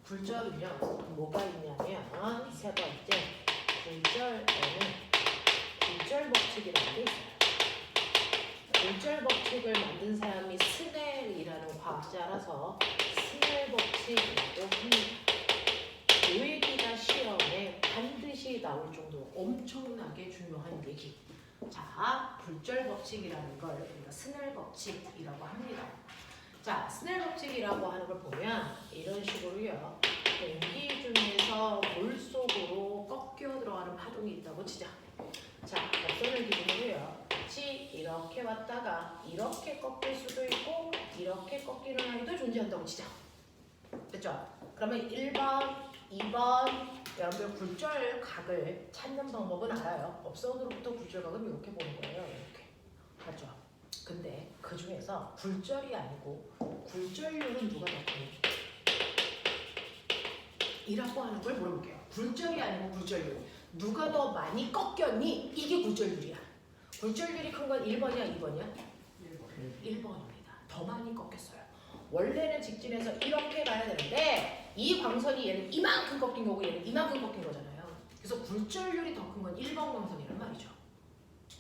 굴절은요 뭐가 있냐면 세 번째 굴절에는 굴절 법칙이라는 게 있어요. 굴절 법칙을 만든 사람이 스넬이라는 과학자라서 스넬 법칙이라고 합니다. 이 얘기가 시험에 반드시 나올 정도로 엄청나게 중요한 얘기. 자, 굴절 법칙이라는 걸 우리가 스넬 법칙이라고 합니다. 자, 스넬 법칙이라고 하는 걸 보면 이런 식으로요. 공기 중에서 물 속으로 꺾여 들어가는 파동이 있다고 치자. 자, 곡선을 기준으로요. 같이 이렇게 왔다가 이렇게 꺾일 수도 있고 이렇게 꺾이는 아이도 존재한다고 치자. 됐죠? 그러면 1번, 2번 여러분들 굴절 각을 찾는 방법은 알아요. 업선으로부터 굴절 각은 이렇게 보는 거예요. 이렇게. 맞죠? 근데 그 중에서 굴절이 아니고 굴절률은 누가 더 크니? 이라고 하는 걸 물어볼게요. 굴절이 아니고 굴절률. 누가 더 많이 꺾였니? 이게 굴절률이야. 굴절률이 큰 건 1번이야, 2번이야? 1번입니다. 더 많이 꺾였어요. 원래는 직진해서 이렇게 가야 되는데 이 광선이 얘는 이만큼 꺾인 거고 얘는 이만큼 꺾인 거잖아요. 그래서 굴절률이 더 큰 건 1번 광선이란 말이죠.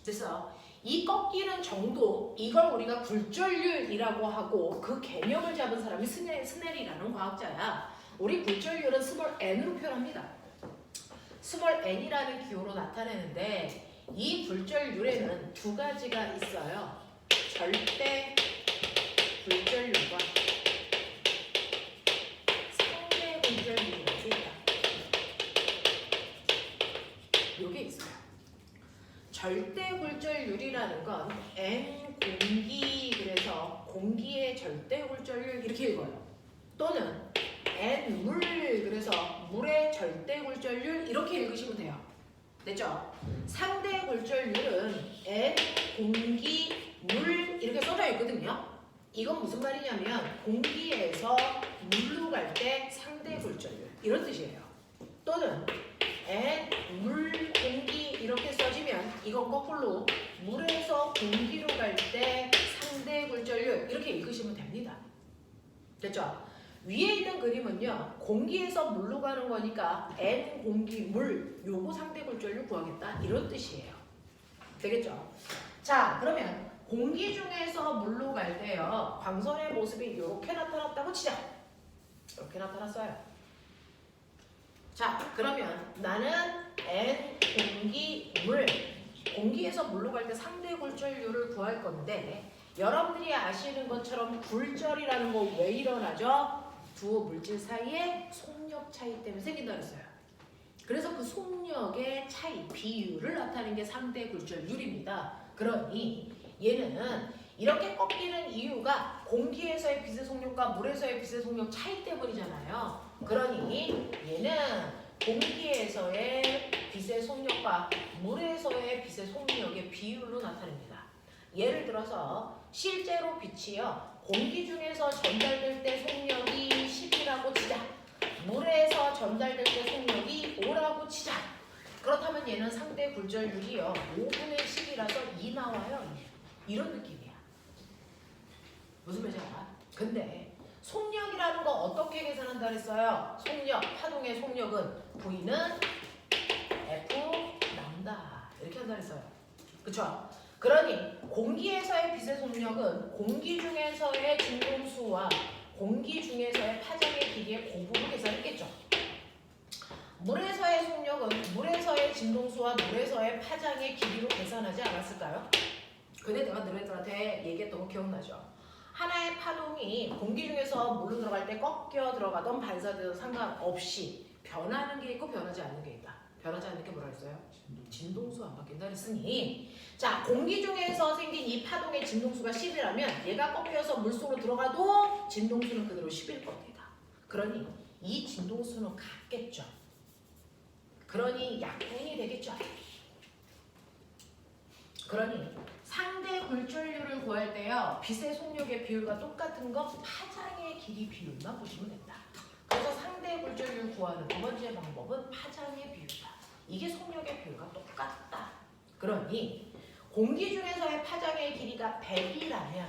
그래서 이 꺾이는 정도, 이걸 우리가 굴절률이라고 하고 그 개념을 잡은 사람이 스넬이라는 과학자야. 우리 굴절률은 스몰 n으로 표현합니다. 스몰 n이라는 기호로 나타내는데 이 굴절률에는 두 가지가 있어요. 절대 굴절률과 상대 굴절률이 있다. 요게 있어요. 절대 굴절률이라는 건 n 공기, 그래서 공기의 절대 굴절률 이렇게 읽어요. 또는 n 물, 그래서 물의 절대 굴절률 이렇게 읽으시면 돼요. 됐죠? 상대 굴절률은 n 공기, 물 이렇게 써져 있거든요. 이건 무슨 말이냐면 공기에서 물로 갈 때 상대 굴절률 이런 뜻이에요. 또는 n 물, 공기 이렇게 써지면 이건 거꾸로 물에서 공기로 갈 때 상대 굴절률 이렇게 읽으시면 됩니다. 됐죠? 위에 있는 그림은요. 공기에서 물로 가는 거니까 n 공기, 물 요거 상대 굴절률 구하겠다 이런 뜻이에요. 되겠죠? 자, 그러면 공기 중에서 물로 갈 때요. 광선의 모습이 이렇게 나타났다고 치자. 이렇게 나타났어요. 자, 그러면 나는 n 공기, 물 공기에서 물로 갈 때 상대 굴절률을 구할 건데 여러분들이 아시는 것처럼 굴절이라는 거 왜 일어나죠? 두 물질 사이에 속력 차이 때문에 생긴다 그랬어요. 그래서 그 속력의 차이, 비율을 나타내는 게 상대 굴절률입니다. 그러니 얘는 이렇게 꺾이는 이유가 공기에서의 빛의 속력과 물에서의 빛의 속력 차이 때문이잖아요. 그러니 얘는 공기에서의 빛의 속력과 물에서의 빛의 속력의 비율로 나타냅니다. 예를 들어서 실제로 빛이요. 공기 중에서 전달될 때 속력이 10이라고 치자. 물에서 전달될 때 속력이 5라고 치자. 그렇다면 얘는 상대 굴절률이요. 5분의 10이라서 2 나와요. 이런 느낌이야. 무슨 말인지 알아? 근데 속력이라는 거 어떻게 계산한다 그랬어요? 속력, 파동의 속력은 V는 F 람다 이렇게 한다 그랬어요. 그쵸? 그러니 공기에서의 빛의 속력은 공기 중에서의 진동수와 공기 중에서의 파장의 길이의 곱으로 계산했겠죠. 물에서의 속력은 물에서의 진동수와 물에서의 파장의 길이로 계산하지 않았을까요? 근데 내가 너희들한테 얘기했던 거 기억나죠? 하나의 파동이 공기 중에서 물로 들어갈 때 꺾여 들어가던 반사되던 상관없이 변하는 게 있고 변하지 않는 게 있다. 변하지 않는 게 뭐라 했어요? 진동수 안 바뀐다 그랬으니 자, 공기 중에서 생긴 이 파동의 진동수가 10이라면 얘가 꺾여서 물속으로 들어가도 진동수는 그대로 10일 겁니다. 그러니 이 진동수는 같겠죠. 그러니 약분이 되겠죠. 그러니 상대 굴절률을 구할 때요. 빛의 속력의 비율과 똑같은 거 파장의 길이 비율만 보시면 된다. 그래서 상대 굴절률 구하는 두 번째 방법은 파장의 비율이다. 이게 속력의 비율과 똑같다. 그러니 공기 중에서의 파장의 길이가 100이라면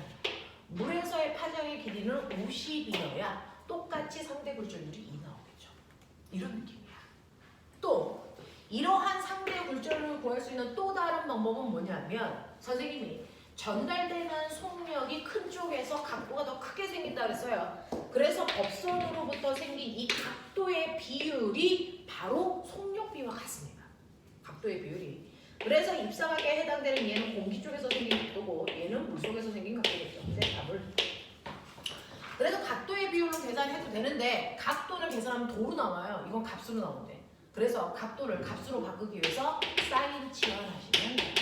물에서의 파장의 길이는 50이어야 똑같이 상대 굴절률이 2 나옵니다. 이런 느낌이야. 또 이러한 상대 굴절률을 구할 수 있는 또 다른 방법은 뭐냐면 선생님이 전달되는 속력이 큰 쪽에서 각도가 더 크게 생긴다 그랬어요. 그래서 법선으로부터 생긴 이 각도의 비율이 바로 속력 비율과 같습니다. 각도의 비율이. 그래서 입사각에 해당되는 얘는 공기 쪽에서 생긴 각도고 얘는 물 속에서 생긴 각도겠죠. 이제 답을. 그래서 각도의 비율로 계산해도 되는데 각도를 계산하면 도로 나와요. 이건 값으로 나오는데. 그래서 각도를 값으로 바꾸기 위해서 사인 치환하시면 돼요.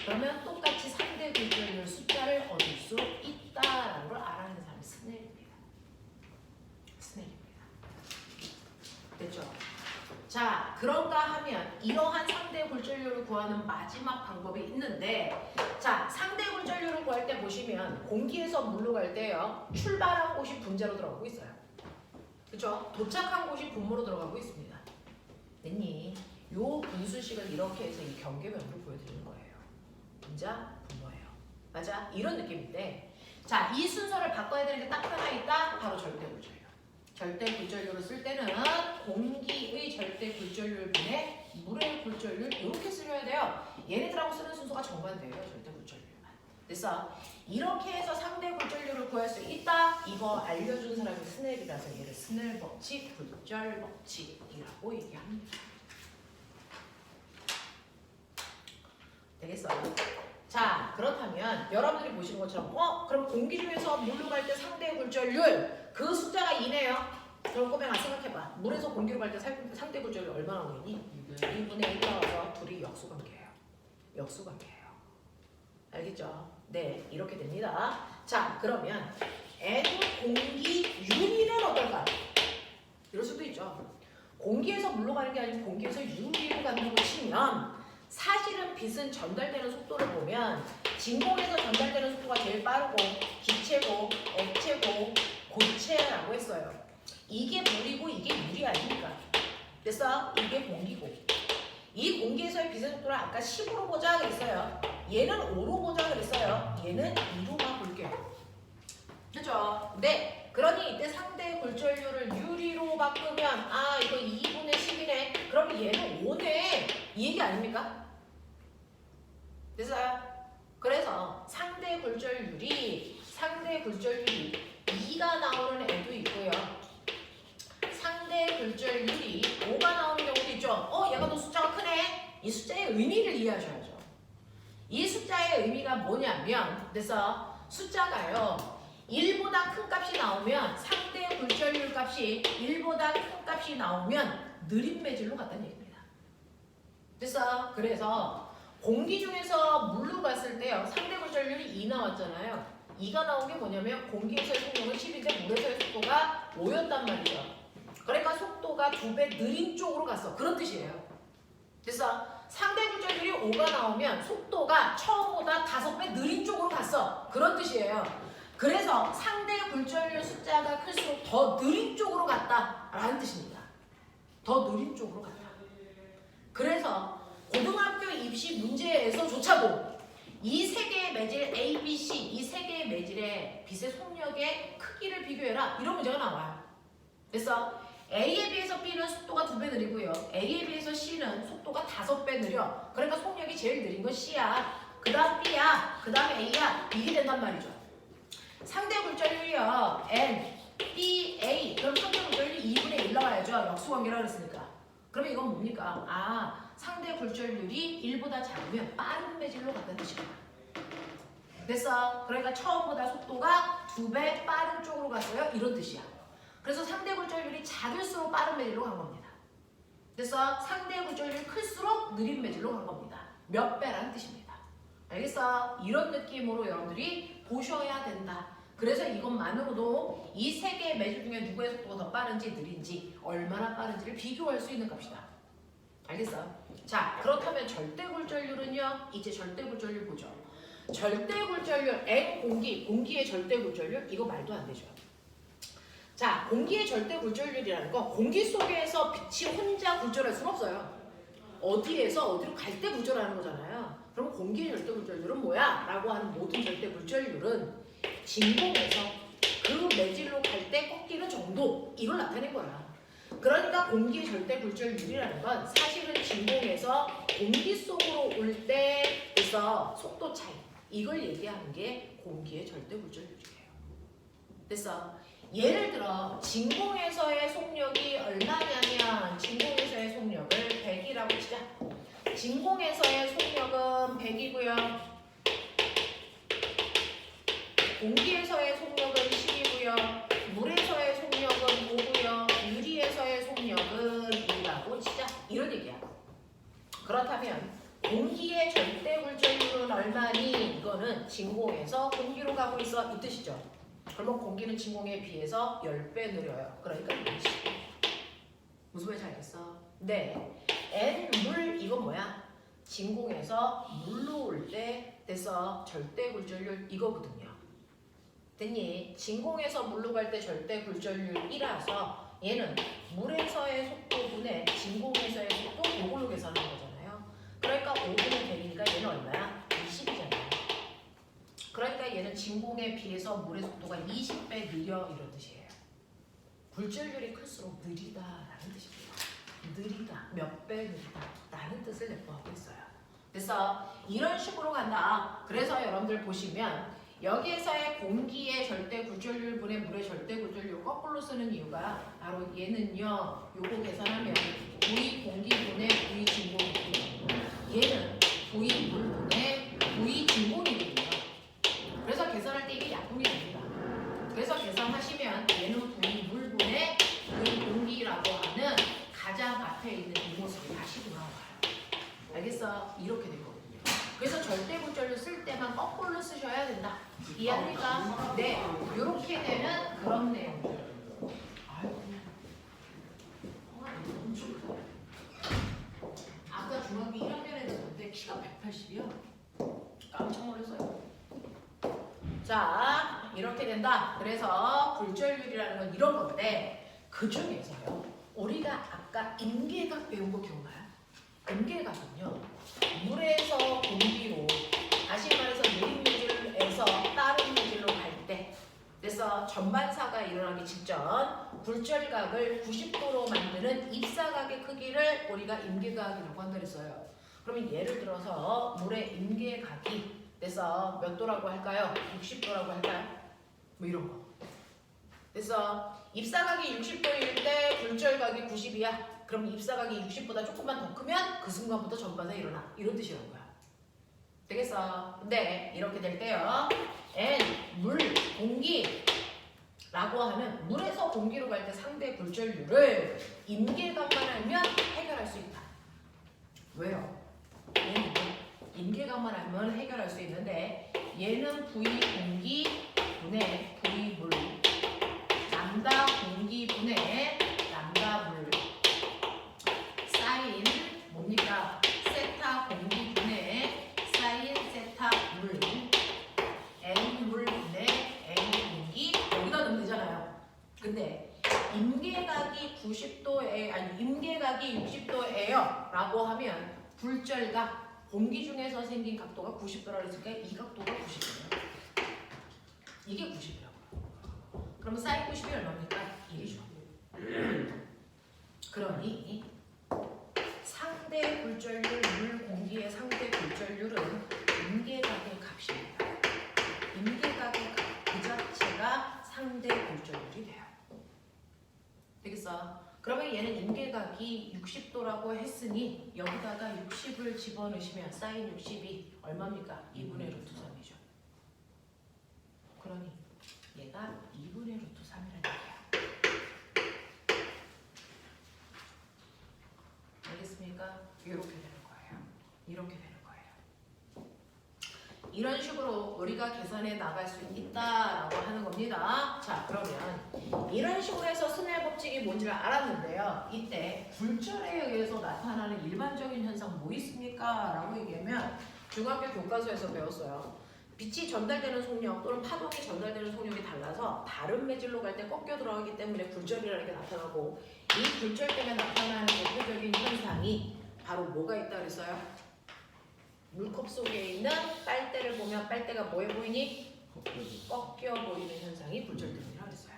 그러면 똑같이 상대 굴절률 숫자를 얻을 수 있다라는 걸 알아내는 사람이 스넬입니다. 스넬입니다. 됐죠? 자, 그런가 하면 이러한 상대 굴절률을 구하는 마지막 방법이 있는데 자, 상대 굴절률을 구할 때 보시면 공기에서 물로 갈 때요. 출발한 곳이 분자로 들어가고 있어요. 그렇죠? 도착한 곳이 분모로 들어가고 있습니다. 됐니? 요 분수식을 이렇게 해서 이 경계면으로 보여드리는 거예요. 분자, 분모예요. 맞아? 이런 느낌인데 자, 이 순서를 바꿔야 되는 게 딱 하나 있다. 바로 절대 굴절률. 절대 굴절률을 쓸 때는 공기의 절대 굴절률분의 물의 굴절률 이렇게 쓰셔야 돼요. 얘네들하고 쓰는 순서가 정반대예요. 절대 굴절률만. 됐어? 이렇게 해서 상대 굴절률을 구할 수 있다. 이거 알려준 사람이 스넬이라서 얘를 스넬 법칙, 굴절 법칙이라고 얘기합니다. 되겠어요? 자, 그렇다면 여러분들이 보시는 것처럼 그럼 공기 중에서 물로 갈 때 상대 굴절률 그 숫자가 2네요. 그럼 꼬맹아 생각해봐. 물에서 공기로 갈 때 상대 굴절률 얼마나 오겠니? 2분의 1 나와서 둘이 역수관계예요. 역수관계예요. 알겠죠? 네, 이렇게 됩니다. 자, 그러면 N 공기 유리는 어떨까? 이럴 수도 있죠. 공기에서 물로 가는 게 아니고 공기에서 유리로 가는 거 치면 사실은 빛은 전달되는 속도를 보면 진공에서 전달되는 속도가 제일 빠르고 기체고 액체고 고체라고 했어요. 이게 물이고 이게 유리 아닙니까? 그래서 이게 공기고 이 공기에서의 빛의 속도를 아까 10으로 보자 그랬어요. 얘는 5로 보자 그랬어요. 얘는 2로 가볼게요. 그렇죠? 네. 그러니 이때 상대 굴절률을 유리로 바꾸면 이거 2분의 10이네. 그럼 얘는 5네. 이 얘기 아닙니까? 됐어요? 그래서 상대 굴절률이 2가 나오는 애도 있고요. 상대 굴절률이 5가 나오는 경우도 있죠. 얘가 더 숫자가 크네. 이 숫자의 의미를 이해하셔야죠. 이 숫자의 의미가 뭐냐면 그래서 숫자가요. 1보다 큰 값이 나오면 상대 굴절률 값이 1보다 큰 값이 나오면 느린 매질로 갔다는 얘기입니다. 그래서 공기 중에서 물로 봤을 때요. 상대 굴절률이 2 나왔잖아요. 2가 나온 게 뭐냐면 공기에서의 속도는 10인데 물에서의 속도가 5였단 말이죠. 그러니까 속도가 2배 느린 쪽으로 갔어. 그런 뜻이에요. 그래서 상대 굴절률이 5가 나오면 속도가 처음보다 5배 느린 쪽으로 갔어. 그런 뜻이에요. 그래서 상대 굴절률 숫자가 클수록 더 느린 쪽으로 갔다라는 뜻입니다. 더 느린 쪽으로 갔다. 그래서 고등학교 입시 문제에서조차도 이 세 개의 매질 A, B, C 이 세 개의 매질의 빛의 속력의 크기를 비교해라. 이런 문제가 나와요. 그래서 A에 비해서 B는 속도가 2배 느리고요. A에 비해서 C는 속도가 5배 느려. 그러니까 속력이 제일 느린 건 C야. 그 다음 B야. 그 다음 A야. 이게 된단 말이죠. 상대 굴절률이요. N, B, A. 그럼 상대 굴절률이 2분의 1 나와야죠. 역수관계라 그랬으니까. 그러면 이건 뭡니까? 상대 굴절률이 1보다 작으면 빠른 매질로 갔다는 뜻이구나. 됐어? 그러니까 처음보다 속도가 2배 빠른 쪽으로 갔어요. 이런 뜻이야. 그래서 상대 굴절률이 작을수록 빠른 매질로 간 겁니다. 그래서 상대 굴절률이 클수록 느린 매질로 간 겁니다. 몇 배라는 뜻입니다. 알겠어? 이런 느낌으로 여러분들이 보셔야 된다. 그래서 이것만으로도 이 세 개의 매질 중에 누구의 속도가 더 빠른지 느린지 얼마나 빠른지를 비교할 수 있는 값이다. 알겠어? 자, 그렇다면 절대 굴절률은요. 이제 절대 굴절률 보죠. 절대 굴절률 N 공기의 절대 굴절률 이거 말도 안 되죠. 자, 공기의 절대 굴절률이라는 건 공기 속에서 빛이 혼자 굴절할 수는 없어요. 어디에서 어디로 갈 때 굴절하는 거잖아요. 그럼 공기의 절대 굴절률은 뭐야? 라고 하는 모든 절대 굴절률은 진공에서 그 매질로 갈 때 꺾이는 정도 이걸 나타낸 거야. 그러니까 공기의 절대 굴절율이라는 건 사실은 진공에서 공기 속으로 올 때 그래서 속도 차이 이걸 얘기하는 게 공기의 절대 굴절율이에요. 됐어? 예를 들어 진공에서의 속력이 얼마냐면 진공에서의 속력을 100이라고 치자. 진공에서의 속력은 100이고요. 공기에서의 속력은 10이고요. 물에서의 속력은 5고요. 유리에서의 속력은 2라고 치자. 이런 얘기야. 그렇다면 공기의 절대 굴절률은 얼마니? 이거는 진공에서 공기로 가고 있어. 이 뜻이죠. 그러면 공기는 진공에 비해서 10배 느려요. 그러니까 20. 무슨 말인지 알겠어? 네. N 물 이건 뭐야? 진공에서 물로 올 때 돼서 절대 굴절률 이거거든요. 됐니? 진공에서 물로 갈 때 절대 굴절률 1이라서 얘는 물에서의 속도분의 진공에서의 속도 이걸로 계산하는 거잖아요. 그러니까 5분의 100이니까 얘는 얼마야? 20이잖아요. 그러니까 얘는 진공에 비해서 물의 속도가 20배 느려 이런 뜻이에요. 굴절률이 클수록 느리다라는 뜻입니다. 느리다, 몇 배 느리다라는 뜻을 내포하고 있어요. 그래서 이런 식으로 간다. 그래서 여러분들 보시면 여기에서의 공기의 절대 굴절률 분의 물의 절대 굴절률 거꾸로 쓰는 이유가 바로 얘는요. 요거 계산하면 V 공기분의 V 진공이고요. 얘는 V 물분의 V 진공이거든요. 그래서 계산할 때 이게 약분이 됩니다. 그래서 계산하시면 얘는 V 물분의 V 공기라고 하는 가장 앞에 있는 이 모습이 다시 돌아와요. 알겠어? 이렇게 되거든요. 그래서 절대 굴절률 쓸 때만 거꾸로 쓰셔야 된다. 이해합니까? 네. 이렇게 되는 그런 내용들. 아까 중학교 1학년에 됐는데 키가 180이야. 깜짝 놀랐어요. 자, 이렇게 된다. 그래서 굴절률이라는 건 이런 건데 그 중에서요. 우리가 아까 임계각 배운 거 기억나요? 임계각은요. 물에서 공기로 다시 말해서 내림매질에서 다른 매질로 갈 때 그래서 전반사가 일어나기 직전 굴절각을 90도로 만드는 입사각의 크기를 우리가 임계각이라고 한다 그랬어요. 그러면 예를 들어서 물의 임계각이 그래서 몇 도라고 할까요? 60도라고 할까요? 뭐 이런 거. 그래서 입사각이 60도일 때 굴절각이 90이야. 그럼 입사각이 60보다 조금만 더 크면 그 순간부터 전반사 일어나. 이런 뜻이라는 거야. 되겠어? 근데 이렇게 될 때요. N, 물, 공기라고 하는 물에서 공기로 갈 때 상대 굴절률을 임계각만 알면 해결할 수 있다. 왜요? 얘는 임계각만 알면 해결할 수 있는데 얘는 V 공기 분의 V 물 람다 공기 분의 람다 물 사인 뭡니까? 세타 공기 분의 사인 세타 물 N 물 분의 N 공기 여기다 넣으면 되잖아요. 근데 임계각이 90도에 아니 임계각이 60도예요 라고 하면 굴절각 공기 중에서 생긴 각도가 90도라고 했으니까 이 각도가 90도예요. 이게 90이라고요. 그럼 사인 90이 얼마입니까? 1이죠. 그러니 상대 굴절률, 물, 공기의 상대 굴절률은 임계각의 값입니다. 임계각의 값 그 자체가 상대 굴절률이 돼요. 되겠어? 그러면 얘는 임계각이 60도라고 했으니 여기다가 60을 집어넣으시면 사인 60이 얼마입니까? 2분의 루트 3이죠. 그러니 얘가 2분의 루트 3이라는 얘기야. 알겠습니까? 이렇게 되는 거예요. 이렇게 되는 거예요. 이런 식으로 우리가 계산해 나갈 수 있다라고 하는 겁니다. 자, 그러면 이런 식으로 해서 스넬 법칙이 뭔지를 알았는데요. 이때 굴절에 의해서 나타나는 일반적인 현상 뭐 있습니까? 라고 얘기하면 중학교 교과서에서 배웠어요. 빛이 전달되는 속력 또는 파동이 전달되는 속력이 달라서 다른 매질로 갈 때 꺾여 들어가기 때문에 굴절이라는 게 나타나고 이 굴절 때문에 나타나는 대표적인 현상이 바로 뭐가 있다 그랬어요? 물컵 속에 있는 빨대를 보면 빨대가 뭐해 보이니? 꺾여 보이는 현상이 굴절됨이라고 했어요.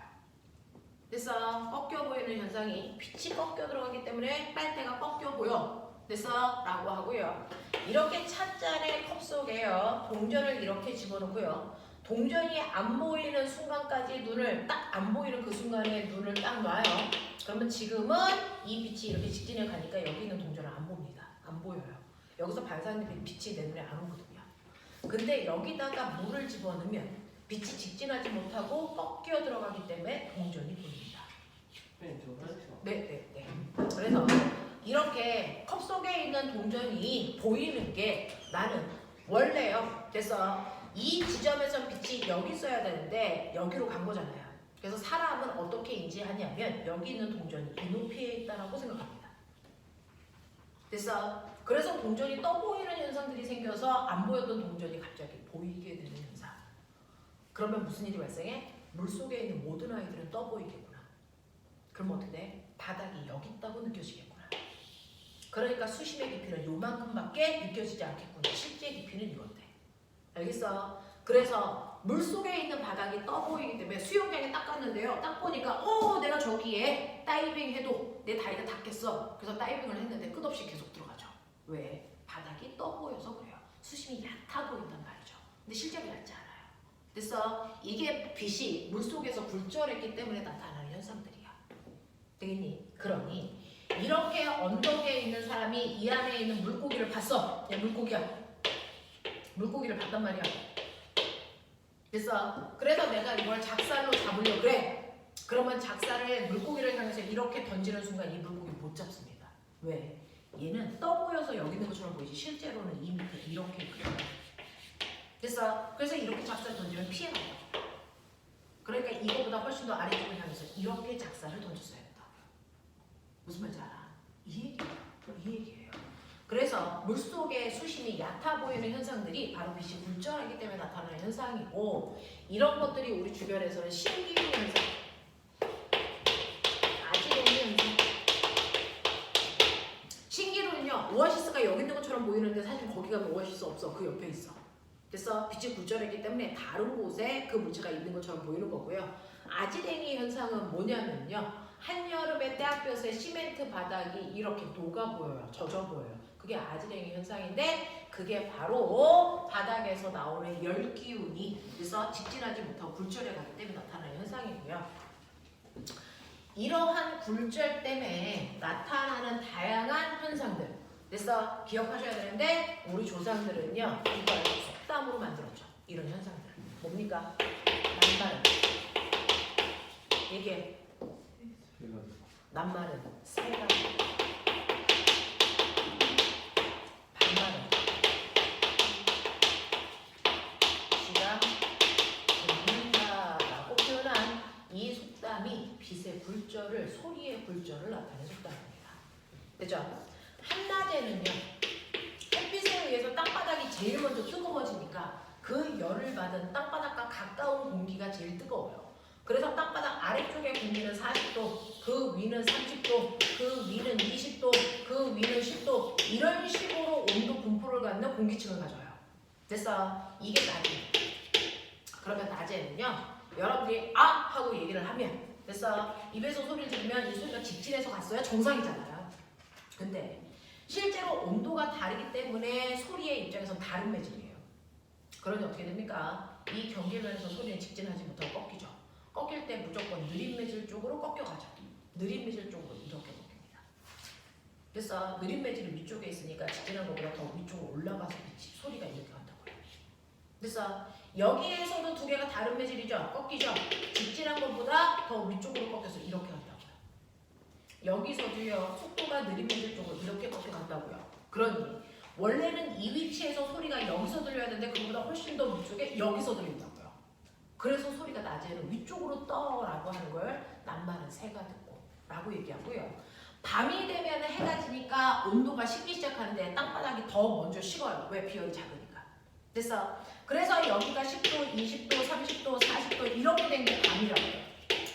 됐어? 꺾여 보이는 현상이 빛이 꺾여 들어가기 때문에 빨대가 꺾여 보여. 됐어? 라고 하고요. 이렇게 찻잔의 컵 속에요. 동전을 이렇게 집어넣고요. 동전이 안 보이는 순간까지 눈을 딱 안 보이는 그 순간에 눈을 딱 놔요. 그러면 지금은 이 빛이 이렇게 직진해 가니까 여기 있는 동전을 안 봅니다. 안 보여요. 여기서 반사하는 빛이 내 눈에 안 오거든요. 근데 여기다가 물을 집어넣으면 빛이 직진하지 못하고 꺾여 들어가기 때문에 동전이 보입니다. 네. 그래서 이렇게 컵 속에 있는 동전이 보이는 게 나는 원래요. 됐어. 이 지점에서 빛이 여기 있어야 되는데 여기로 간 거잖아요. 그래서 사람은 어떻게 인지하냐면 여기 있는 동전이 이 높이에 있다라고 생각합니다. 됐어. 그래서 동전이 떠 보이는 현상들이 생겨서 안 보였던 동전이 갑자기 보이게 되는 현상. 그러면 무슨 일이 발생해? 물속에 있는 모든 아이들은 떠 보이겠구나. 그럼 어떻게 돼? 바닥이 여기 있다고 느껴지겠구나. 그러니까 수심의 깊이는 요만큼밖에 느껴지지 않겠구나. 실제 깊이는 이건데. 알겠어? 그래서 물속에 있는 바닥이 떠 보이기 때문에 수영장에 딱 갔는데요. 딱 보니까 내가 저기에 다이빙 해도 내 다리가 닿겠어. 그래서 다이빙을 했는데 끝없이 계속 들어가죠. 왜? 바닥이 떠 보여서 그래요. 수심이 얕아 보인단 말이죠. 근데 실제로 얕지 않아요. 됐어? 이게 빛이 물속에서 굴절했기 때문에 나타나는 현상들이야. 되겠니? 그러니 이렇게 언덕에 있는 사람이 이 안에 있는 물고기를 봤어. 야, 물고기야. 물고기를 봤단 말이야. 됐어? 그래서 내가 이걸 작살로 잡으려고 그래. 그러면 작살을 물고기를 향해서 이렇게 던지는 순간 이 물고기 못 잡습니다. 왜? 얘는 떠 보여서 여기 있는 것처럼 보이지 실제로는 이 밑에 이렇게 있거든. 됐어? 그래서 이렇게 작살 던지면 피해가요. 그러니까 이거보다 훨씬 더 아래쪽을 향해서 이렇게 작살을 던졌어야 된다. 무슨 말인지 알아? 이 얘기예요. 그래서 물속의 수심이 얕아 보이는 현상들이 바로 빛이 굴절하기 때문에 나타나는 현상이고, 이런 것들이 우리 주변에서는 신기루 현상, 아지랭이 현상. 신기루는요, 오아시스가 여기 있는 것처럼 보이는데 사실 거기 가면 오아시스 없어. 그 옆에 있어. 그래서 빛이 굴절했기 때문에 다른 곳에 그 물체가 있는 것처럼 보이는 거고요. 아지랭이 현상은 뭐냐면요, 한여름에 때학볕에 시멘트 바닥이 이렇게 녹아 보여요. 젖어 보여요. 그게 아지랭이 현상인데, 그게 바로 바닥에서 나오는 열 기운이 그래서 직진하지 못하고 굴절해 가기 때문에 나타나는 현상이고요. 이러한 굴절 때문에 나타나는 다양한 현상들, 그래서 기억하셔야 되는데, 우리 조상들은요 이걸 속담으로 만들었죠. 이런 현상들 뭡니까? 낱말은 이게 낱말은 새가, 반말은 시가 듣는다라고 표현한 이 속담이 빛의 굴절을, 소리의 굴절을 나타내는 속담입니다. 됐죠? 한낮에는요, 햇빛에 의해서 땅바닥이 제일 먼저 뜨거워지니까 그 열을 받은 땅바닥과 가까운 공기가 제일 뜨거워요. 그래서 땅바닥 아래쪽의 공기는 40도, 그 위는 30도, 그 위는 20도, 그 위는 10도, 이런 식으로 온도 분포를 갖는 공기층을 가져요. 됐어? 이게 낮이에요. 그러면 낮에는요, 여러분들이 아! 하고 얘기를 하면, 됐어? 입에서 소리를 들으면 이 소리가 직진해서 갔어요? 정상이잖아요. 근데 실제로 온도가 다르기 때문에 소리의 입장에서 다른 매질이에요. 그러니 어떻게 됩니까? 이 경계면에서 소리는 직진하지 못하고 꺾이죠. 꺾일 때 무조건 느린 매질 쪽으로 꺾여가죠. 느린 매질 쪽으로 이렇게 꺾입니다. 그래서 느린 매질이 위쪽에 있으니까 직진한 것보다 더 위쪽으로 올라가서 소리가 이렇게 간다고요. 그래서 여기에서도 두 개가 다른 매질이죠. 꺾이죠. 직진한 것보다 더 위쪽으로 꺾여서 이렇게 간다고요. 여기서도요, 속도가 느린 매질 쪽으로 이렇게 꺾여간다고요. 그러니 원래는 이 위치에서 소리가 여기서 들려야 되는데 그보다 훨씬 더 위쪽에 여기서 들린다고요. 그래서 소리가 낮에는 위쪽으로 떠라고 하는 걸 낱말은 새가 듣고 라고 얘기하고요. 밤이 되면 해가 지니까 온도가 식기 시작하는데 땅바닥이 더 먼저 식어요. 왜? 비열이 작으니까. 됐어? 그래서 여기가 10도, 20도, 30도, 40도 이렇게 된 게 밤이라고 해요.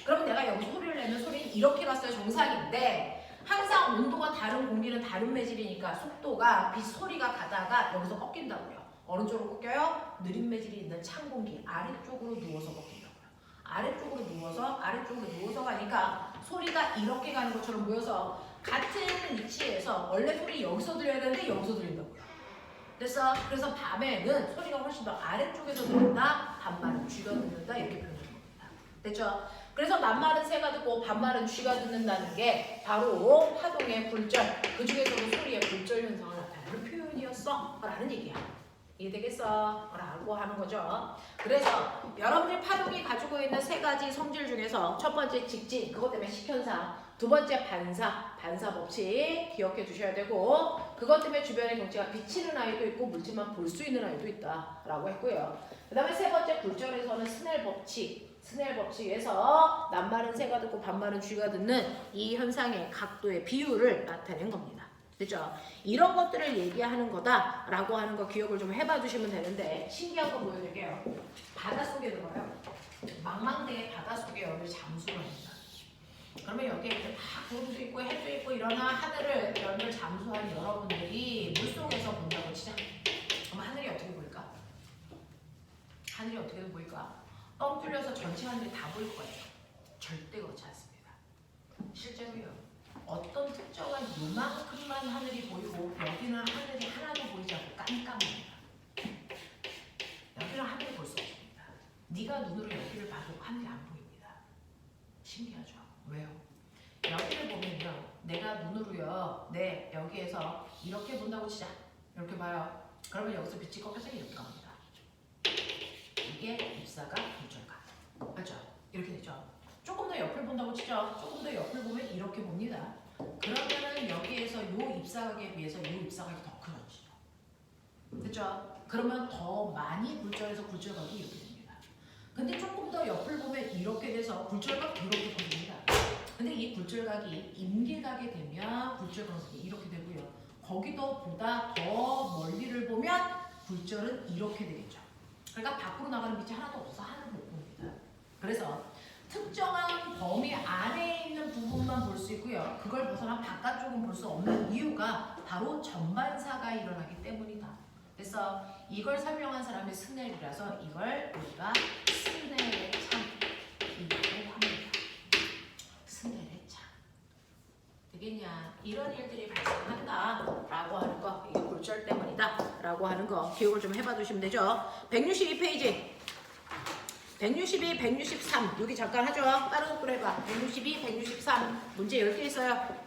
그럼 내가 여기서 소리를 내면 소리는 이렇게 갔어야 정상인데, 항상 온도가 다른 공기는 다른 매질이니까 속도가 소리가 가다가 여기서 꺾인다고요. 어느 쪽으로 꺾여요? 느린 매질이 있는 찬 공기 아래쪽으로 누워서 꺾인다고요. 아래쪽으로 누워서 가니까 소리가 이렇게 가는 것처럼 보여서 같은 위치에서 원래 소리 여기서 들려야 되는데 여기서 들린다고요. 됐어? 그래서 밤에는 소리가 훨씬 더 아래쪽에서 듣는다, 밤말은 쥐가 듣는다 이렇게 표현하는 겁니다. 됐죠? 그래서 낮말은 새가 듣고 밤말은 쥐가 듣는다는 게 바로 파동의 굴절, 그 중에서도 소리의 굴절 현상을 나타내는 표현이었어 라는 얘기야. 이해되겠어? 라고 하는 거죠. 그래서 여러분들 파동이 가지고 있는 세 가지 성질 중에서 첫 번째 직진, 그것 때문에 식현상, 두 번째 반사 법칙 기억해 두셔야 되고, 그것 때문에 주변의 경치가 비치는 아이도 있고 물질만 볼 수 있는 아이도 있다라고 했고요. 그 다음에 세 번째 굴절에서는 스넬 법칙에서 낮말은 새가 듣고 밤말은 쥐가 듣는 이 현상의 각도의 비율을 나타낸 겁니다. 그죠? 이런 것들을 얘기하는 거다라고 하는 거 기억을 좀 해봐 주시면 되는데, 신기한 거 보여드릴게요. 바닷속에 들어가요. 망망대해 바닷속에 열을 잠수를 합니다. 그러면 여기에 이렇게 막 구름도 있고 해도 있고 이러나 하늘을 열을 잠수한 여러분들이 물속에서 본다고 치자. 그럼 하늘이 어떻게 보일까? 하늘이 어떻게 보일까? 뻥 뚫려서 전체 하늘이 다 보일 거예요. 절대 그렇지 않습니다. 실제로요. 어떤 특정한 요만큼만 하늘이 보이고 여기는 하늘이 하나도 보이지 않고 깜깜합니다. 여기는 하늘을 볼 수 없습니다. 네가 눈으로 여기를 봐도 하늘이 안 보입니다. 신기하죠? 왜요? 여기를 보면요. 내가 눈으로요. 네, 여기에서 이렇게 본다고 치자. 이렇게 봐요. 그러면 여기서 빛이 꺾여서 이렇게 갑니다. 이게 입사각, 굴절각. 맞죠? 이렇게 되죠? 조금 더 옆을 본다고 치죠. 조금 더 옆을 보면 이렇게 봅니다. 그러면은 여기에서 요 입사각에 비해서 요 입사각이 더 커지죠. 됐죠? 그러면 더 많이 굴절해서 굴절각이 이렇게 됩니다. 근데 조금 더 옆을 보면 이렇게 돼서 굴절각 이렇게 보입니다. 근데 이 굴절각이 임계각이 되면 굴절각이 이렇게 되고요. 거기도 보다 더 멀리를 보면 굴절은 이렇게 되겠죠. 그러니까 밖으로 나가는 빛이 하나도 없어서 하늘을 못 봅니다. 그래서 특정한 범위 안에 있는 부분만 볼 수 있고요. 그걸 벗어나 바깥쪽은 볼 수 없는 이유가 바로 전반사가 일어나기 때문이다. 그래서 이걸 설명한 사람이 스넬이라서 이걸 우리가 스넬의 창이라고 합니다. 스넬의 창. 되겠냐? 이런 일들이 발생한다라고 하는 거, 이게 굴절 때문이다라고 하는 거 기억을 좀 해봐 주시면 되죠. 162페이지. 162, 163 여기 잠깐 하죠. 빠른 속도로 해봐. 162, 163 문제 10개 있어요.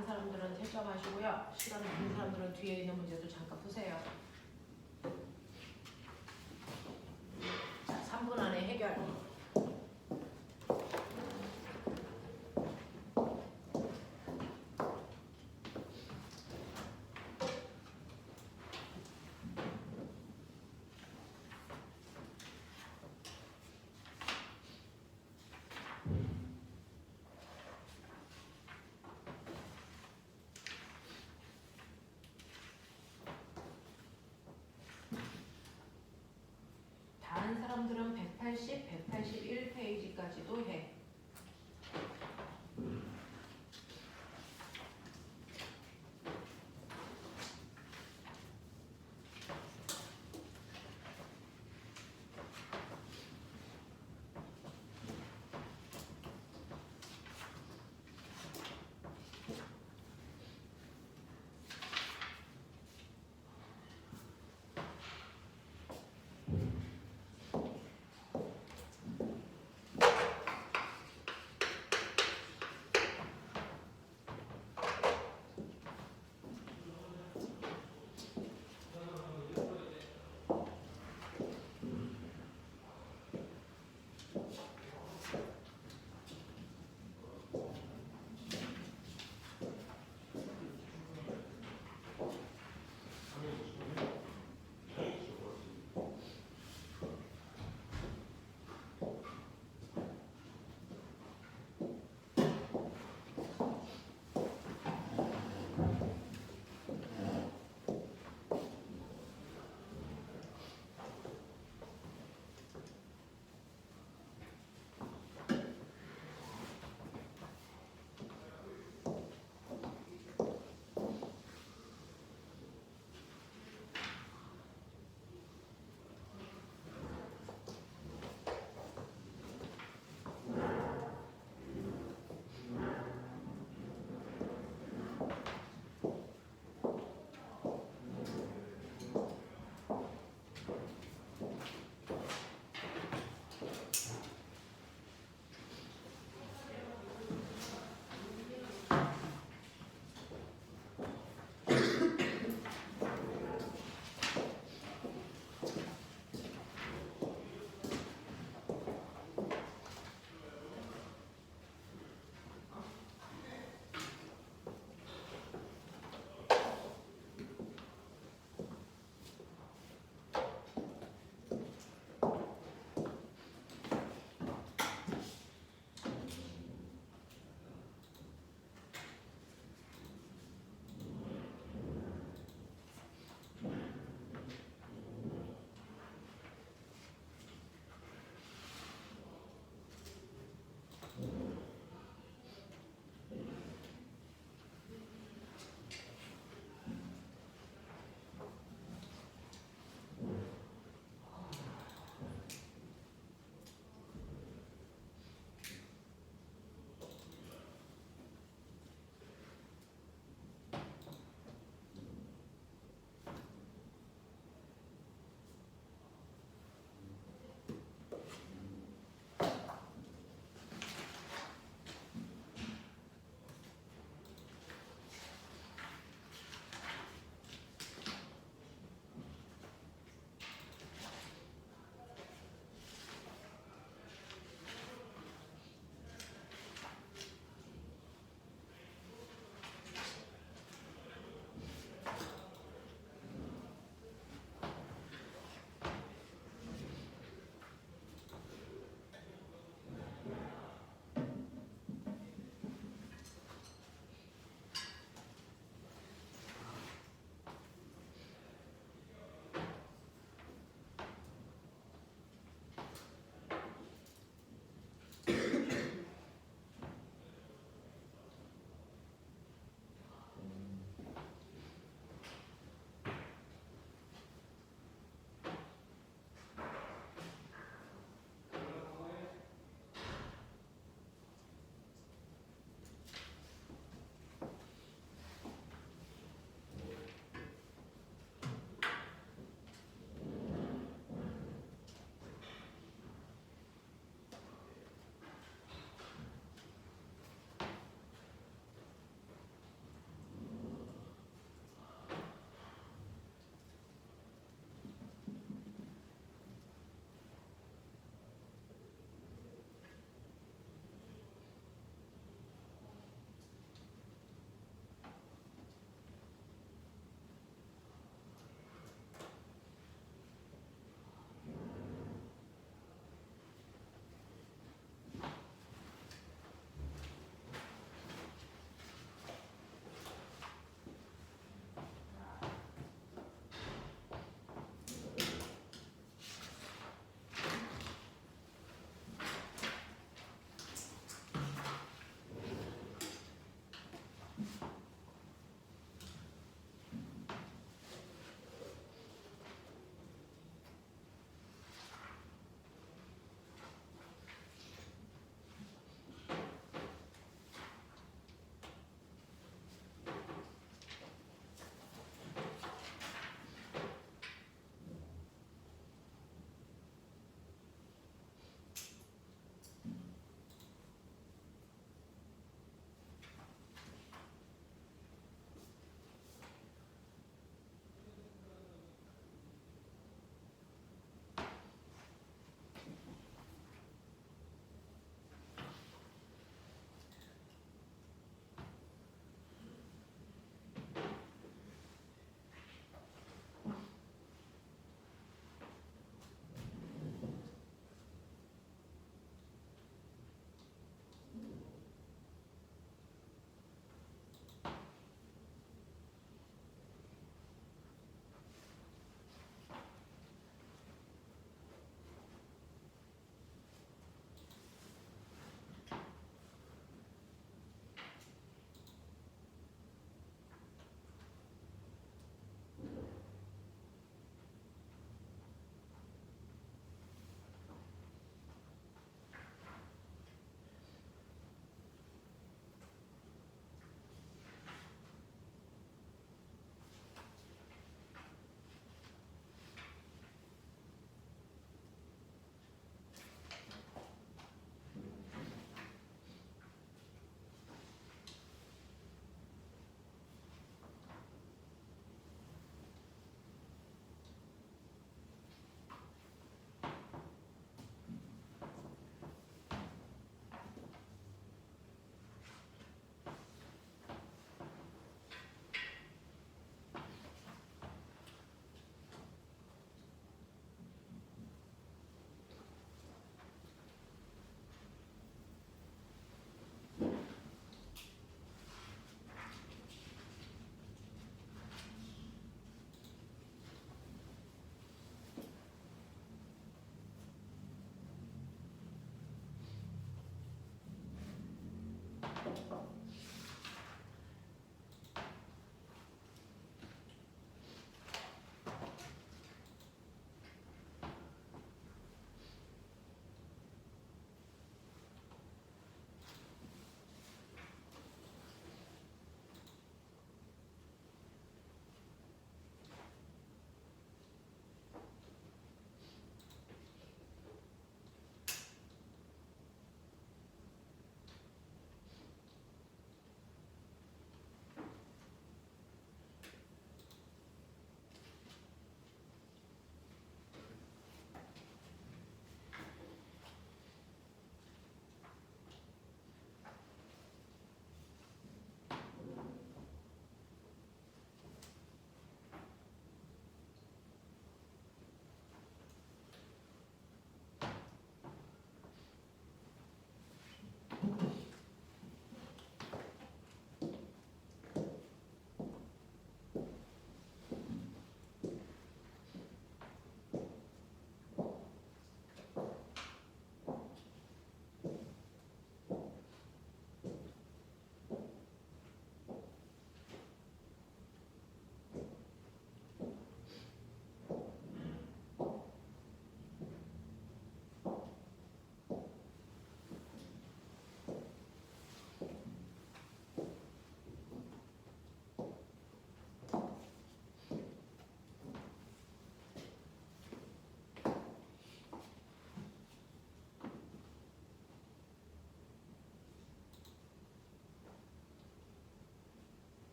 아는 사람들은 채점하시고요. 시간 없는 사람들은 뒤에 있는 문제도 잠깐 푸세요. 자, 3분 안에 해결. 다른 사람들은 180, 181페이지까지도 해.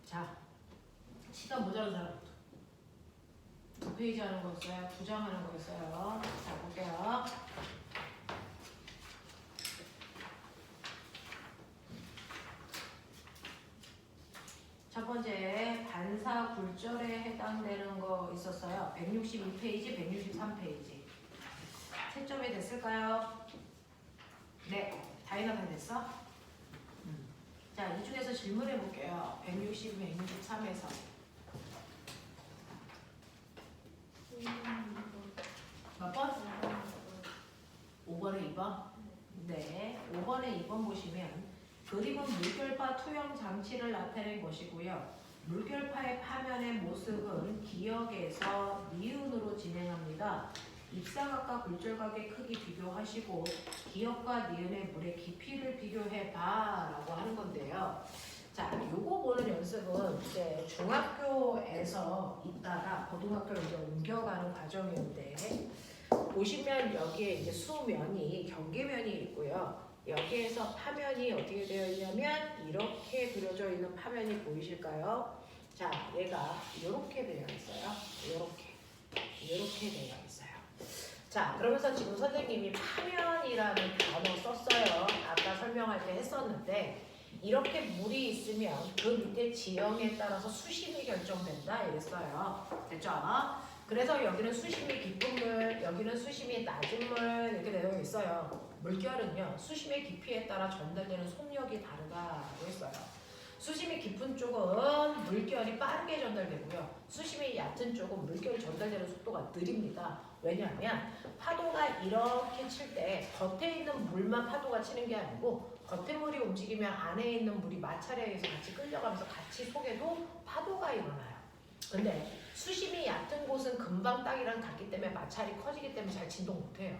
자, 시간 모자란 사람부터. 2페이지 하는 거였어요? 2장 하는 거였어요? 자, 볼게요. 첫 번째, 반사굴절에 해당되는 거 있었어요. 162페이지, 163페이지. 채점이 됐을까요? 네, 다이나 다 됐어? 자, 이 중에서 질문해 볼게요. 160, 163에서. 5번? 5번에 2번? 네, 5번에 2번 보시면 그림은 물결파 투영 장치를 나타낸 것이고요. 물결파의 파면의 모습은 기역에서 니은으로 진행합니다. 입사각과 굴절각의 크기 비교하시고 기역과 니은의 물의 깊이를 비교해봐 라고 하는 건데요. 자, 요거 보는 연습은 이제 중학교에서 있다가 고등학교로 이제 옮겨가는 과정인데 보시면 여기에 이제 수면이 경계면이 있고요. 여기에서 파면이 어떻게 되어 있냐면 이렇게 그려져 있는 파면이 보이실까요? 자, 얘가 이렇게 되어 있어요. 이렇게 되어 있어요. 자, 그러면서 지금 선생님이 파면이라는 단어 썼어요. 아까 설명할 때 했었는데 이렇게 물이 있으면 그 밑에 지형에 따라서 수심이 결정된다 이랬어요. 됐죠? 그래서 여기는 수심이 깊은 물, 여기는 수심이 낮은 물 이렇게 되어 있어요. 물결은요 수심의 깊이에 따라 전달되는 속력이 다르다고 했어요. 수심이 깊은 쪽은 물결이 빠르게 전달되고요. 수심이 얕은 쪽은 물결이 전달되는 속도가 느립니다. 왜냐하면 파도가 이렇게 칠 때 겉에 있는 물만 파도가 치는 게 아니고 겉에 물이 움직이면 안에 있는 물이 마찰에 의해서 같이 끌려가면서 같이 속에도 파도가 일어나요. 근데 수심이 얕은 곳은 금방 땅이랑 닿기 때문에 마찰이 커지기 때문에 잘 진동 못해요.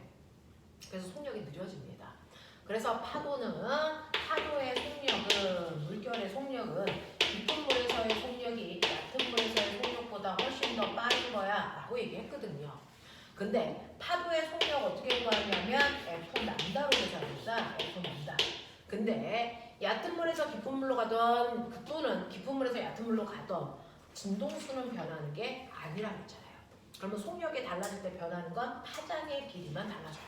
그래서 속력이 느려집니다. 그래서 파도는 파도의 속력은 물결의 속력은 깊은 물에서의 속력이 얕은 물에서의 속력보다 훨씬 더 빠른 거야 라고 얘기했거든요. 근데 파도의 속력 어떻게 구하냐면 F 람다로 계산합니다. F 람다. 근데 얕은 물에서 깊은 물로 가던 또는 깊은 물에서 얕은 물로 가던 진동수는 변하는 게 아니라고 했잖아요. 그러면 속력이 달라질 때 변하는 건 파장의 길이만 달라져요.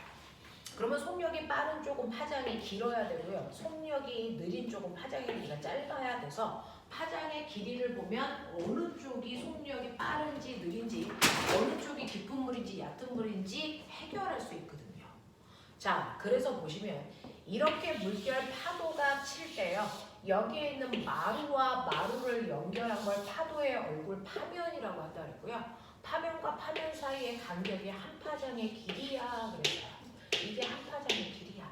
그러면 속력이 빠른 쪽은 파장이 길어야 되고요. 속력이 느린 쪽은 파장의 길이가 짧아야 돼서 파장의 길이를 보면 어느 쪽이 속력이 빠른지 느린지 어느 쪽이 깊은 물인지 얕은 물인지 해결할 수 있거든요. 자, 그래서 보시면 이렇게 물결 파도가 칠 때요. 여기에 있는 마루와 마루를 연결한 걸 파도의 얼굴 파면이라고 한다 그랬고요. 파면과 파면 사이의 간격이 한 파장의 길이야 그랬어요. 이게 한 파장의 길이야.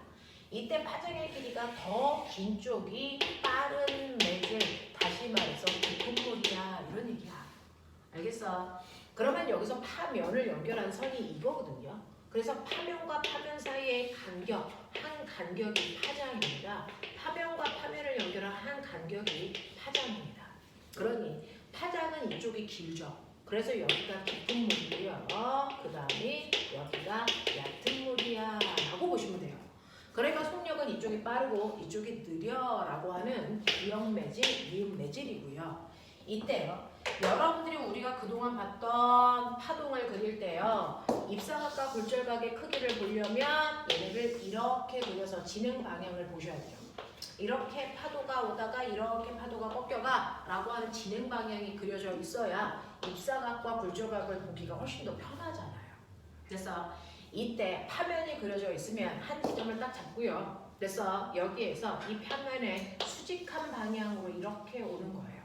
이때 파장의 길이가 더 긴 쪽이 빠른 매질, 다시 말해서 깊은 물이야 이런 얘기야. 알겠어? 그러면 여기서 파면을 연결한 선이 이거거든요. 그래서 파면과 파면 사이의 간격, 한 간격이 파장입니다. 파면과 파면을 연결한 한 간격이 파장입니다. 그러니 파장은 이쪽이 길죠. 그래서 여기가 깊은 물이고요. 그 다음에 여기가 얕은 물이야 라고 보시면 돼요. 그러니까 속력은 이쪽이 빠르고 이쪽이 느려 라고 하는 기역 매질, 미음 매질이고요. 이때요. 여러분들이 우리가 그동안 봤던 파동을 그릴 때요. 입사각과 굴절각의 크기를 보려면 얘네를 이렇게 그려서 진행 방향을 보셔야 돼요. 이렇게 파도가 오다가 이렇게 파도가 꺾여가 라고 하는 진행 방향이 그려져 있어야 입사각과 굴절각을 보기가 훨씬 더 편하잖아요. 그래서 이때 파면이 그려져 있으면 한 지점을 딱 잡고요. 그래서 여기에서 이 파면에 수직한 방향으로 이렇게 오는 거예요.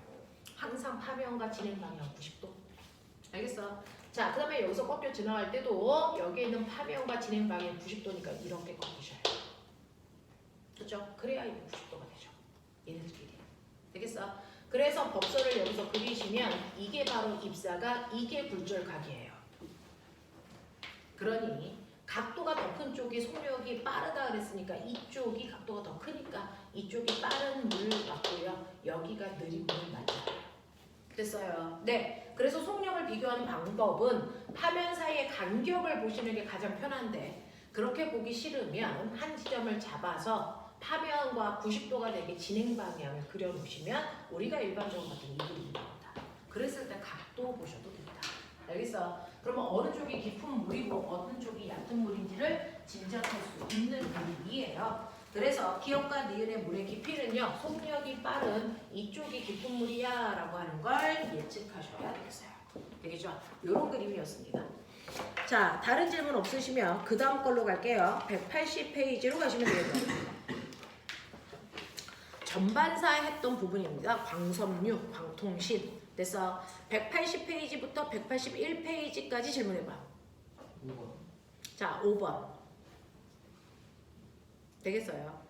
항상 파면과 진행 방향 90도. 알겠어? 자, 그 다음에 여기서 꺾여 지나갈 때도 여기에 있는 파면과 진행 방향 90도니까 이렇게 꺾이셔요. 그렇죠? 그래야 이게 90도가 되죠. 얘네들끼리. 되겠어? 그래서 법선을 여기서 그리시면 이게 바로 입사각, 이게 굴절각이에요. 그러니 각도가 더 큰 쪽이 속력이 빠르다 그랬으니까 이쪽이 각도가 더 크니까 이쪽이 빠른 물 맞고요. 여기가 느린 물 맞아요. 됐어요. 네. 그래서 속력을 비교하는 방법은 파면 사이의 간격을 보시는 게 가장 편한데 그렇게 보기 싫으면 한 지점을 잡아서 파면과 90도가 되게 진행 방향을 그려놓으시면 우리가 일반적으로 봤던 이 그림이 나온다. 그랬을 때 각도 보셔도 됩니다. 알겠어? 그러면 어느 쪽이 깊은 물이고 어느 쪽이 얕은 물인지를 짐작할 수 있는 그림이에요. 그래서 기역과 니은의 물의 깊이는요. 속력이 빠른 이쪽이 깊은 물이야 라고 하는 걸 예측하셔야 되겠어요. 되겠죠? 이런 그림이었습니다. 자, 다른 질문 없으시면 그 다음 걸로 갈게요. 180페이지로 가시면 되겠죠. 전반사 했던 부분입니다. 광섬유, 광통신. 그래서 180페이지부터 181페이지까지 질문해봐. 5번. 자, 5번. 되겠어요.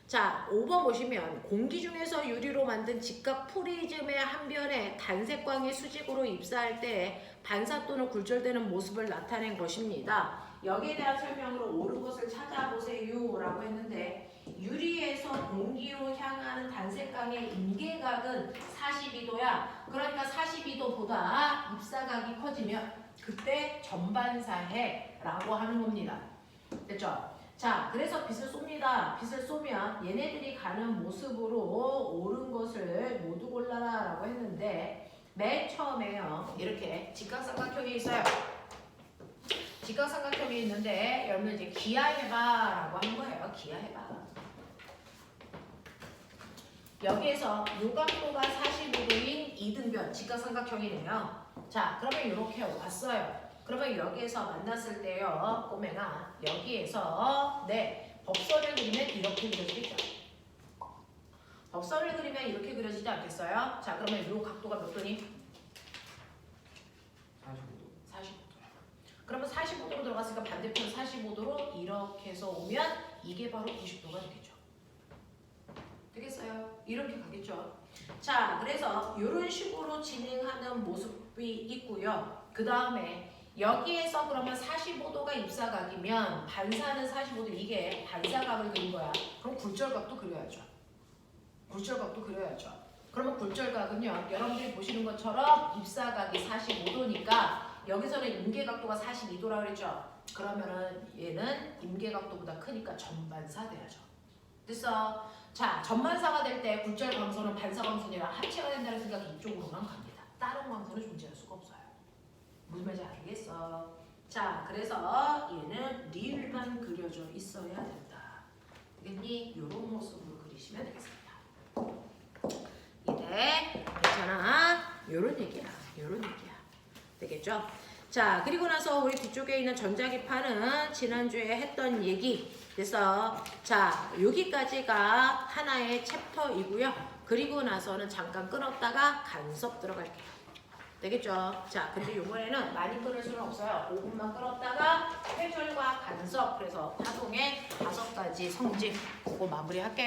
자, 5번 보시면 공기 중에서 유리로 만든 직각 프리즘의 한 변에 단색광이 수직으로 입사할 때 반사 또는 굴절되는 모습을 나타낸 것입니다. 여기에 대한 설명으로 옳은 것을 찾아보세요 라고 했는데 유리에서 공기로 향하는 단색광의 임계각은 42도야. 그러니까 42도보다 입사각이 커지면 그때 전반사해 라고 하는 겁니다. 됐죠? 자, 그래서 빛을 쏩니다. 빛을 쏘면 얘네들이 가는 모습으로 옳은 것을 모두 골라라 라고 했는데 맨 처음에요. 이렇게 직각삼각형이 있어요. 직각삼각형이 있는데 여러분 이제 기하해봐 라고 하는 거예요. 기하해봐. 여기에서 요각도가 45도인 이등변 직각삼각형이네요. 자, 그러면 이렇게 왔어요. 그러면 여기에서 만났을 때요, 꼬맹아, 여기에서 네 법선을 그리면 이렇게 그려지죠. 법선을 그리면 이렇게 그려지지 않겠어요? 자, 그러면 이 각도가 몇 도니? 45도. 45도. 그러면 45도로 들어갔으니까 반대편 45도로 이렇게 해서 오면 이게 바로 90도가 되겠죠. 되겠어요? 이렇게 가겠죠. 자, 그래서 이런 식으로 진행하는 모습이 있고요. 그 다음에 여기에서 그러면 45도가 입사각이면 반사는 45도, 이게 반사각을 그린 거야. 그럼 굴절각도 그려야죠. 굴절각도 그려야죠. 그러면 굴절각은요, 여러분들이 보시는 것처럼 입사각이 45도니까 여기서는 임계각도가 42도라고 그랬죠. 그러면은 얘는 임계각도보다 크니까 전반사 돼야죠. 됐어? 자, 전반사가 될 때 굴절 광선은 반사 광선이랑 합체가 된다는 생각이 이쪽으로만 갑니다. 다른 광선은 존재할 수가 없어요. 무슨 말인지 알겠어? 자, 그래서 얘는 릴만 그려져 있어야 된다. 되겠니? 이런 모습으로 그리시면 되겠습니다. 이제 괜찮아? 요런 얘기야. 요런 얘기야. 되겠죠? 자, 그리고 나서 우리 뒤쪽에 있는 전자기파는 지난주에 했던 얘기. 그래서 자, 여기까지가 하나의 챕터이고요. 그리고 나서는 잠깐 끊었다가 간섭 들어갈게요. 되겠죠? 자, 근데 요번에는 많이 끊을 수는 없어요. 5분만 끊었다가 회절과 간섭, 그래서 파동의 5가지 성질 그거 마무리할게요.